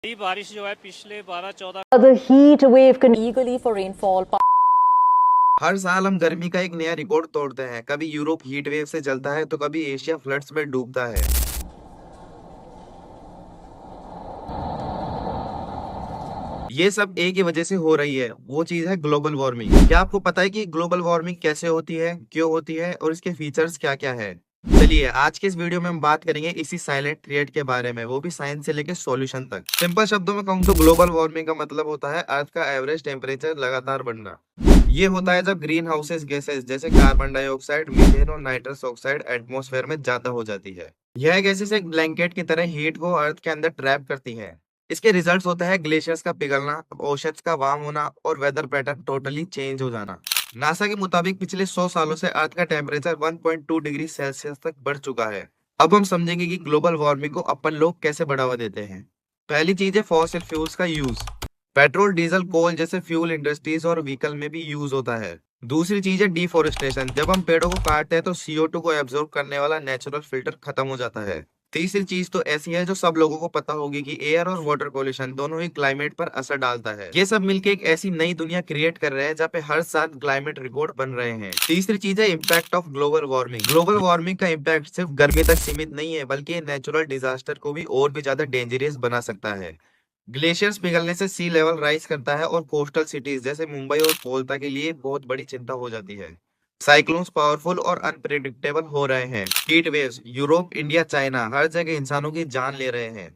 ये बारिश जो है पिछले 12-14 The heat wave can eagerly for rainfall. हर साल हम गर्मी का एक नया रिकॉर्ड तोड़ते हैं। कभी यूरोप हीट वेव से जलता है तो कभी एशिया फ्लड्स में डूबता है। ये सब एक ही वजह से हो रही है, वो चीज है ग्लोबल वार्मिंग। क्या आपको पता है कि ग्लोबल वार्मिंग कैसे होती है, क्यों होती है और इसके फीचर्स क्या क्या है? चलिए आज के इस वीडियो में हम बात करेंगे इसी साइलेंट थ्रेट के बारे में, वो भी साइंस से लेकर सॉल्यूशन तक। सिंपल शब्दों में कहूँ तो ग्लोबल वार्मिंग का मतलब होता है अर्थ का एवरेज टेम्परेचर लगातार बढ़ना। ये होता है जब ग्रीन हाउसेस गैसेस जैसे कार्बन डाइऑक्साइड, मीथेन और नाइट्रस ऑक्साइड एटमॉस्फेयर में ज्यादा हो जाती है। यह गैसेस एक ब्लैंकेट की तरह हीट को अर्थ के अंदर ट्रैप करती है। इसके रिजल्ट्स होता है ग्लेशियर्स का पिघलना, ओशंस का वार्म होना और वेदर पैटर्न टोटली चेंज हो जाना। नासा के मुताबिक पिछले 100 सालों से अर्थ का टेम्परेचर 1.2 डिग्री सेल्सियस तक बढ़ चुका है। अब हम समझेंगे कि ग्लोबल वार्मिंग को अपन लोग कैसे बढ़ावा देते हैं। पहली चीज है फॉसिल फ्यूल्स का यूज। पेट्रोल, डीजल, कोल जैसे फ्यूल इंडस्ट्रीज और व्हीकल में भी यूज होता है। दूसरी चीज है डिफोरेस्टेशन। जब हम पेड़ों को काटते हैं तो CO2 को एब्जॉर्ब करने वाला नेचुरल फिल्टर खत्म हो जाता है। तीसरी चीज तो ऐसी है जो सब लोगों को पता होगी कि एयर और वाटर पोल्यूशन दोनों ही क्लाइमेट पर असर डालता है। ये सब मिलके एक ऐसी नई दुनिया क्रिएट कर रहे हैं जहाँ पे हर साल क्लाइमेट रिकॉर्ड बन रहे हैं। तीसरी चीज है impact of global warming. Global warming का इम्पैक्ट सिर्फ गर्मी तक सीमित नहीं है, बल्कि ये नेचुरल डिजास्टर को भी और भी ज्यादा डेंजरस बना सकता है। ग्लेशियर्स पिघलने से सी लेवल राइज करता है और कोस्टल सिटीज जैसे मुंबई और कोलकाता के लिए बहुत बड़ी चिंता हो जाती है। साइक्लोन्स पावरफुल और अनप्रेडिक्टेबल हो रहे हैं। Heat waves Europe, India, China हर जगह इंसानों की जान ले रहे हैं।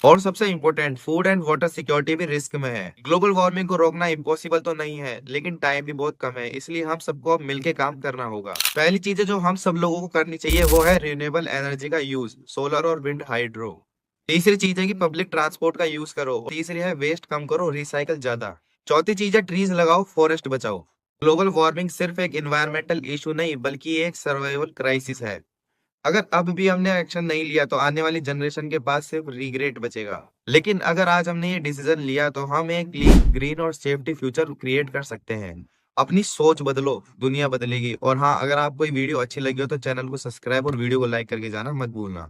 और सबसे important, food and water security भी रिस्क में है। ग्लोबल वार्मिंग को रोकना इम्पॉसिबल तो नहीं है, लेकिन टाइम भी बहुत कम है, इसलिए हम सबको अब मिलकर काम करना होगा। पहली चीजें जो हम सब लोगों को करनी चाहिए वो है रिन्यूएबल एनर्जी का यूज, सोलर और विंड, हाइड्रो। तीसरी चीज है कि पब्लिक ट्रांसपोर्ट का यूज करो। तीसरी है वेस्ट कम करो, रिसाइकल ज्यादा। चौथी चीज है ट्रीज लगाओ, फॉरेस्ट बचाओ। ग्लोबल वार्मिंग सिर्फ एक एनवायरमेंटल इशू नहीं, बल्कि एक सर्वाइवल क्राइसिस है। अगर अब भी हमने एक्शन नहीं लिया तो आने वाली जनरेशन के पास सिर्फ रिग्रेट बचेगा। लेकिन अगर आज हमने ये डिसीजन लिया तो हम एक क्लीन, ग्रीन और सेफ्टी फ्यूचर क्रिएट कर सकते हैं। अपनी सोच बदलो, दुनिया बदलेगी। और हाँ, अगर आपको ये वीडियो अच्छी लगी हो तो चैनल को सब्सक्राइब और वीडियो को लाइक करके जाना मत भूलना।